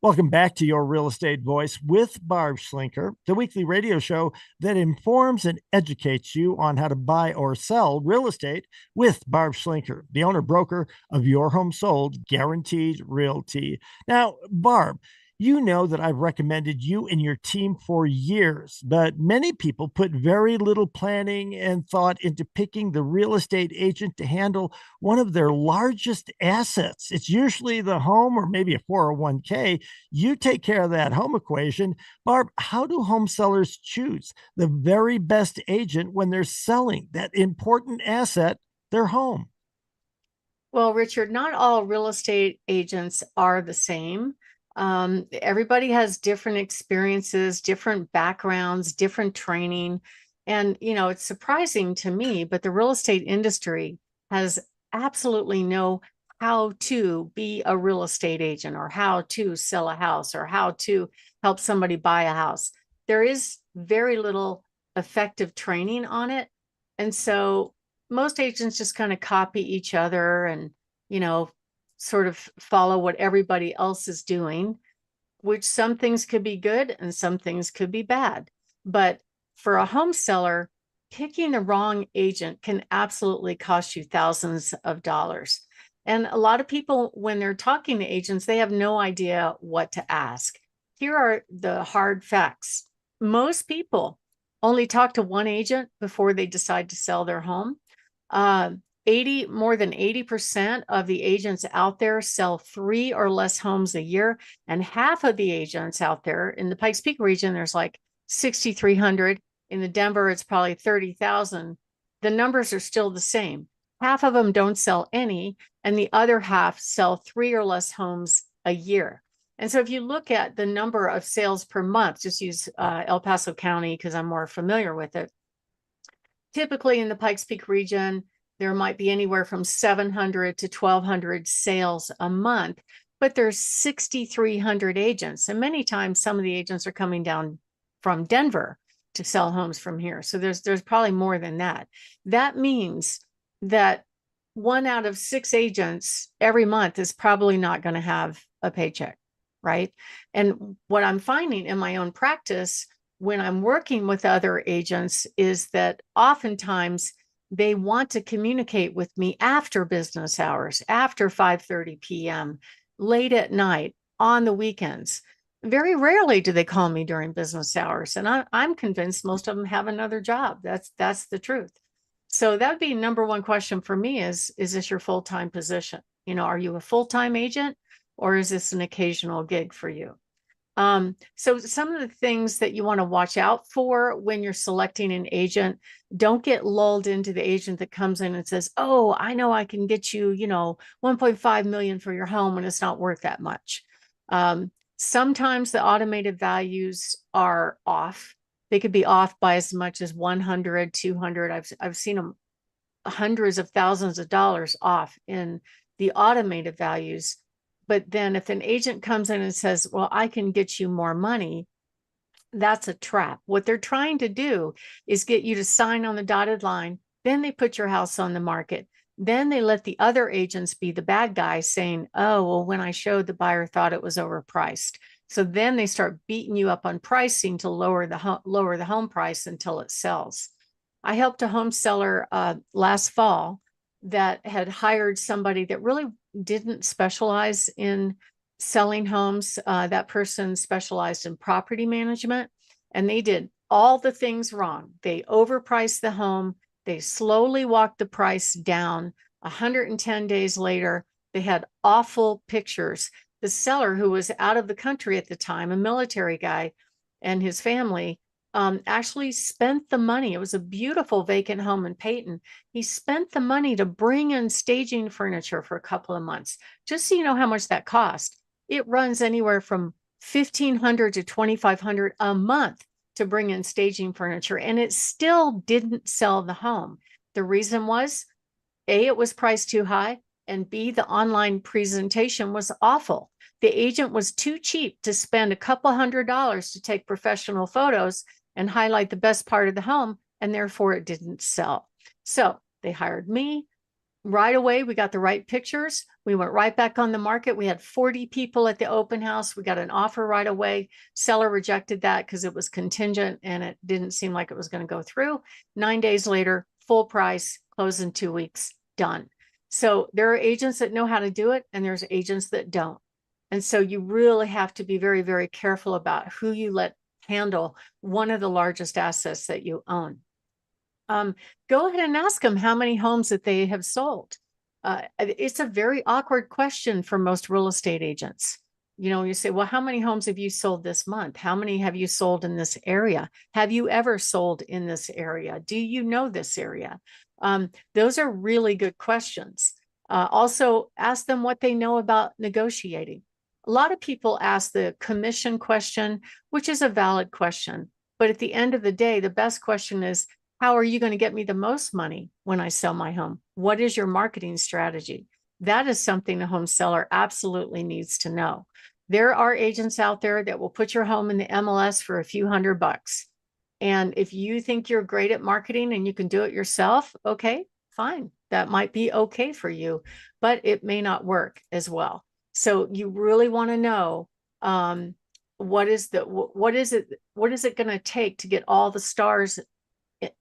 Welcome back to Your Real Estate Voice with Barb Schlinker, the weekly radio show that informs and educates you on how to buy or sell real estate with Barb Schlinker, the owner broker of Your Home Sold Guaranteed Realty. Now, Barb, you know that I've recommended you and your team for years, but many people put very little planning and thought into picking the real estate agent to handle one of their largest assets. It's usually the home or maybe a 401k. You take care of that home equation. Barb, how do home sellers choose the very best agent when they're selling that important asset, their home? Well, Richard, not all real estate agents are the same. Everybody has different experiences, different backgrounds, different training. And, it's surprising to me, but the real estate industry has absolutely no how to be a real estate agent or how to sell a house or how to help somebody buy a house. There is very little effective training on it. And so most agents just kind of copy each other and, you know, sort of follow what everybody else is doing, which some things could be good and some things could be bad. But for a home seller, picking the wrong agent can absolutely cost you thousands of dollars. And a lot of people, when they're talking to agents, they have no idea what to ask. Here are the hard facts. Most people only talk to one agent before they decide to sell their home. Uh, more than 80% of the agents out there sell 3 or less homes a year. And half of the agents out there in the Pikes Peak region, there's like 6,300. In the Denver, it's probably 30,000. The numbers are still the same. Half of them don't sell any, and the other half sell 3 or less homes a year. And so if you look at the number of sales per month, just use El Paso County because I'm more familiar with it. Typically in the Pikes Peak region, there might be anywhere from 700 to 1,200 sales a month, but there's 6,300 agents. And many times some of the agents are coming down from Denver to sell homes from here. So there's probably more than that. That means that 1 out of 6 agents every month is probably not going to have a paycheck, right? And what I'm finding in my own practice when I'm working with other agents is that oftentimes they want to communicate with me after business hours, after 5:30 p.m., late at night, on the weekends. Very rarely do they call me during business hours, and I'm convinced most of them have another job. That's the truth. So that would be number one question for me is this your full-time position? Are you a full-time agent or is this an occasional gig for you? So some of the things that you want to watch out for when you're selecting an agent, don't get lulled into the agent that comes in and says, "Oh, I know I can get you, 1.5 million for your home when it's not worth that much." Sometimes the automated values are off. They could be off by as much as 100, 200. I've seen them hundreds of thousands of dollars off in the automated values. But then if an agent comes in and says, "Well, I can get you more money," that's a trap. What they're trying to do is get you to sign on the dotted line. Then they put your house on the market. Then they let the other agents be the bad guys saying, "Oh, well, when I showed, the buyer thought it was overpriced." So then they start beating you up on pricing to lower the home price until it sells. I helped a home seller last fall that had hired somebody that really didn't specialize in selling homes. That person specialized in property management, and they did all the things wrong. They overpriced the home. They slowly walked the price down. 110 days later, they had awful pictures. The seller, who was out of the country at the time, a military guy, and his family actually spent the money. It was a beautiful vacant home in Peyton. He spent the money to bring in staging furniture for a couple of months. Just so you know how much that cost, it runs anywhere from 1,500 to 2,500 a month to bring in staging furniture, and it still didn't sell the home. The reason was A, it was priced too high, and B, the online presentation was awful. The agent was too cheap to spend a couple $100s to take professional photos and highlight the best part of the home, and therefore it didn't sell. So they hired me. right away, we got the right pictures. We went right back on the market. We had 40 people at the open house. We got an offer right away. Seller rejected that because it was contingent and it didn't seem like it was going to go through. 9 days later, full price, close in 2 weeks, done. So there are agents that know how to do it, and there's agents that don't. And so you really have to be very, very careful about who you let handle one of the largest assets that you own. Go ahead and ask them how many homes that they have sold. It's a very awkward question for most real estate agents. You know, you say, well, how many homes have you sold this month? How many have you sold in this area? Have you ever sold in this area? Do you know this area? Those are really good questions. Also, ask them what they know about negotiating. A lot of people ask the commission question, which is a valid question. But at the end of the day, the best question is, how are you going to get me the most money when I sell my home? What is your marketing strategy? That is something a home seller absolutely needs to know. There are agents out there that will put your home in the MLS for a few $100. And if you think you're great at marketing and you can do it yourself, okay, fine. That might be okay for you, but it may not work as well. So you really want to know what is it going to take to get all the stars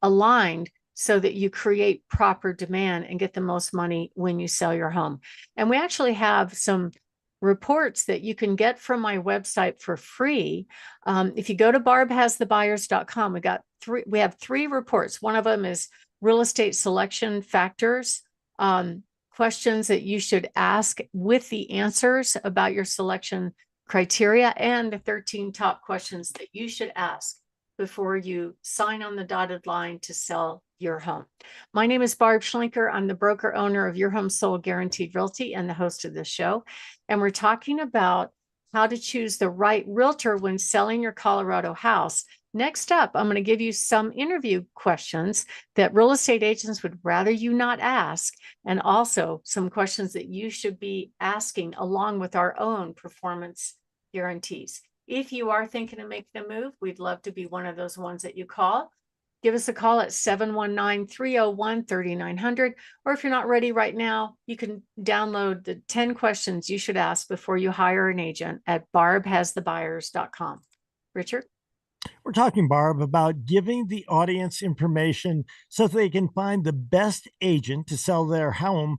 aligned so that you create proper demand and get the most money when you sell your home. And we actually have some reports that you can get from my website for free. If you go to barbhasthebuyers.com, we have 3 reports. One of them is real estate selection factors, questions that you should ask with the answers about your selection criteria, and the 13 top questions that you should ask before you sign on the dotted line to sell your home. My name is Barb Schlinker. I'm the broker owner of Your Home Sold Guaranteed Realty and the host of this show. And we're talking about how to choose the right realtor when selling your Colorado house. Next up, I'm going to give you some interview questions that real estate agents would rather you not ask, and also some questions that you should be asking along with our own performance guarantees. If you are thinking of making a move, we'd love to be one of those ones that you call. Give us a call at 719-301-3900. Or if you're not ready right now, you can download the 10 questions you should ask before you hire an agent at barbhasthebuyers.com. Richard? We're talking, Barb, about giving the audience information so they can find the best agent to sell their home.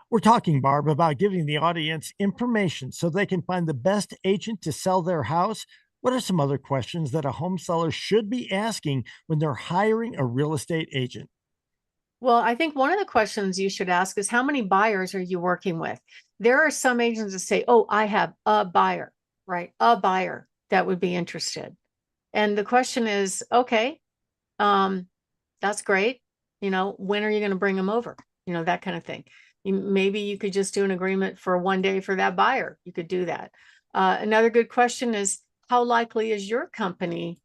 We're talking, Barb, about giving the audience information so they can find the best agent to sell their house. What are some other questions that a home seller should be asking when they're hiring a real estate agent? Well, I think one of the questions you should ask is, how many buyers are you working with? There are some agents that say, oh, I have a buyer, right? A buyer that would be interested. And the question is, okay, that's great. When are you going to bring them over? That kind of thing. Maybe you could just do an agreement for one day for that buyer. You could do that. Another good question is, how likely is your company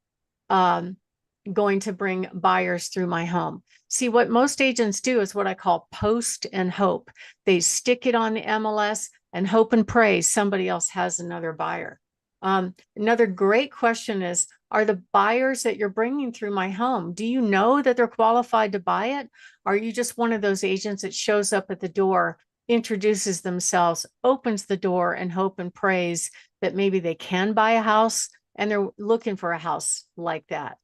going to bring buyers through my home? See, what most agents do is what I call post and hope. They stick it on the MLS and hope and pray somebody else has another buyer. Another great question is, are the buyers that you're bringing through my home, do you know that they're qualified to buy it? Are you just one of those agents that shows up at the door, introduces themselves, opens the door, and hope and prays that maybe they can buy a house and they're looking for a house like that?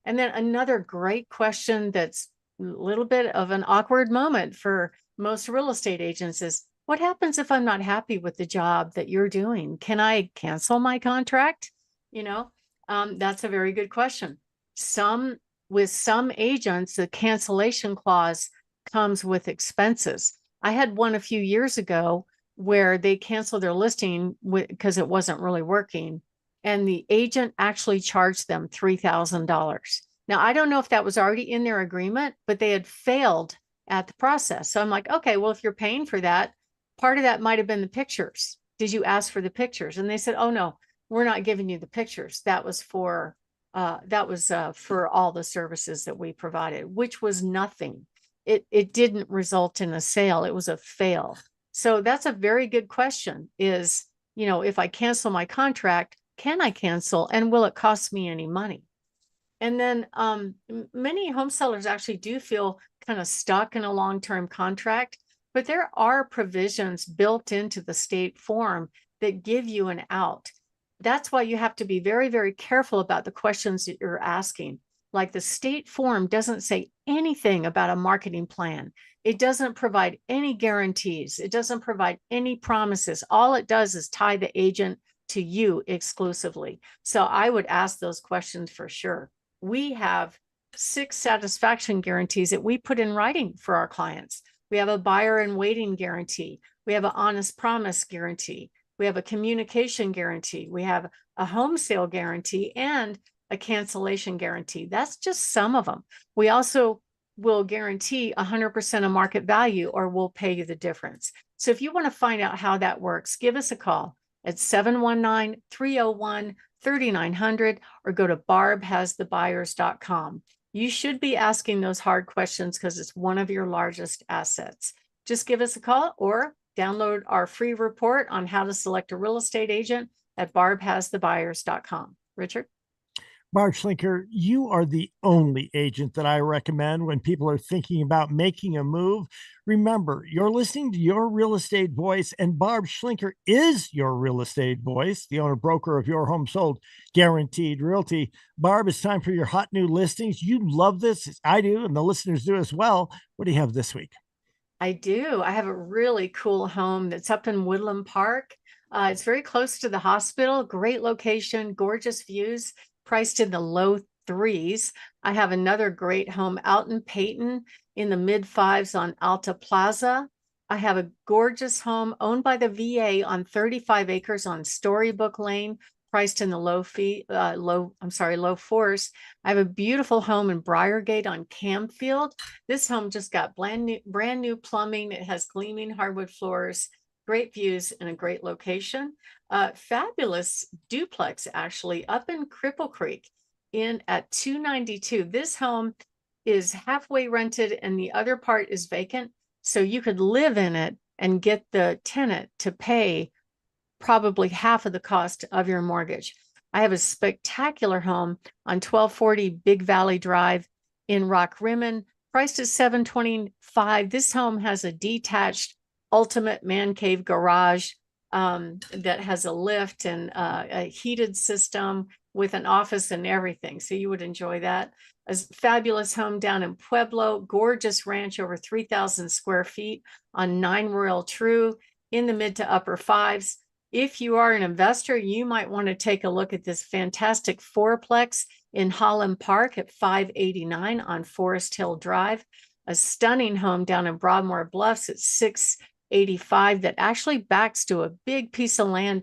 And then another great question that's a little bit of an awkward moment for most real estate agents is, what happens if I'm not happy with the job that you're doing? Can I cancel my contract? That's a very good question. With some agents, the cancellation clause comes with expenses. I had one a few years ago where they canceled their listing because it wasn't really working, and the agent actually charged them $3,000. Now, I don't know if that was already in their agreement, but they had failed at the process. So I'm like, okay, well, if you're paying for that, part of that might have been the pictures. Did you ask for the pictures? And they said, oh no, we're not giving you the pictures. That was for all the services that we provided, which was nothing. It didn't result in a sale. It was a fail. So that's a very good question is, if I cancel my contract, can I cancel, and will it cost me any money? And then many home sellers actually do feel kind of stuck in a long-term contract, but there are provisions built into the state form that give you an out. That's why you have to be very, very careful about the questions that you're asking. Like the state form doesn't say anything about a marketing plan. It doesn't provide any guarantees. It doesn't provide any promises. All it does is tie the agent to you exclusively. So I would ask those questions for sure. We have 6 satisfaction guarantees that we put in writing for our clients. We have a buyer in waiting guarantee. We have an honest promise guarantee. We have a communication guarantee. We have a home sale guarantee and a cancellation guarantee. That's just some of them. We also will guarantee 100% of market value, or we'll pay you the difference. So if you want to find out how that works, give us a call at 719-301-3900 or go to barbhasthebuyers.com. You should be asking those hard questions because it's one of your largest assets. Just give us a call or download our free report on how to select a real estate agent at barbhasthebuyers.com. Richard? Barb Schlinker, you are the only agent that I recommend when people are thinking about making a move. Remember, you're listening to Your Real Estate Voice, and Barb Schlinker is your real estate voice, the owner broker of Your Home Sold Guaranteed Realty. Barb, it's time for your hot new listings. You love this. I do, and the listeners do as well. What do you have this week? I do. I have a really cool home that's up in Woodland Park. It's very close to the hospital, great location, gorgeous views, priced in the low threes. I have another great home out in Peyton in the mid fives on Alta Plaza. I have a gorgeous home owned by the VA on 35 acres on Storybook Lane, priced in the low fours. I have a beautiful home in Briargate on Camfield. This home just got brand new plumbing. It has gleaming hardwood floors, great views, and a great location. Fabulous duplex actually up in Cripple Creek in at 292. This home is halfway rented and the other part is vacant. So you could live in it and get the tenant to pay probably half of the cost of your mortgage. I have a spectacular home on 1240 Big Valley Drive in Rock Rimmon, priced at $725. This home has a detached ultimate man cave garage that has a lift and a heated system with an office and everything. So you would enjoy that. A fabulous home down in Pueblo, gorgeous ranch over 3,000 square feet on 9 Royal True in the mid to upper fives. If you are an investor, you might want to take a look at this fantastic fourplex in Holland Park at 589 on Forest Hill Drive, a stunning home down in Broadmoor Bluffs at 685 that actually backs to a big piece of land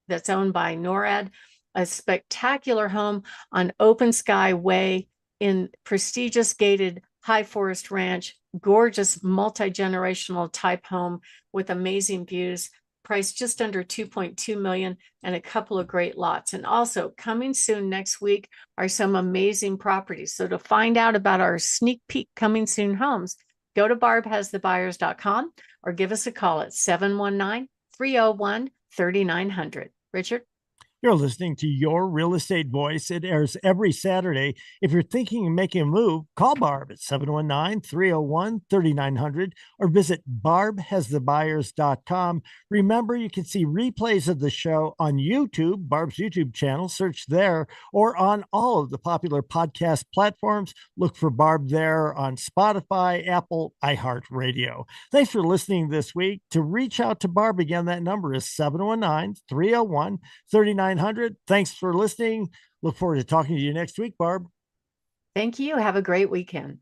that's owned by NORAD, a spectacular home on Open Sky Way in prestigious gated High Forest Ranch, gorgeous multi-generational type home with amazing views, priced just under 2.2 million and a couple of great lots. And also coming soon next week are some amazing properties. So to find out about our sneak peek coming soon homes, go to barbhasthebuyers.com or give us a call at 719-301-3900. Richard? You're listening to Your Real Estate Voice. It airs every Saturday. If you're thinking of making a move, call Barb at 719-301-3900 or visit barbhasthebuyers.com. Remember, you can see replays of the show on YouTube, Barb's YouTube channel. Search there, or on all of the popular podcast platforms. Look for Barb there on Spotify, Apple, iHeartRadio. Thanks for listening this week. To reach out to Barb again, that number is 719-301-3900. Thanks for listening. Look forward to talking to you next week, Barb. Thank you. Have a great weekend.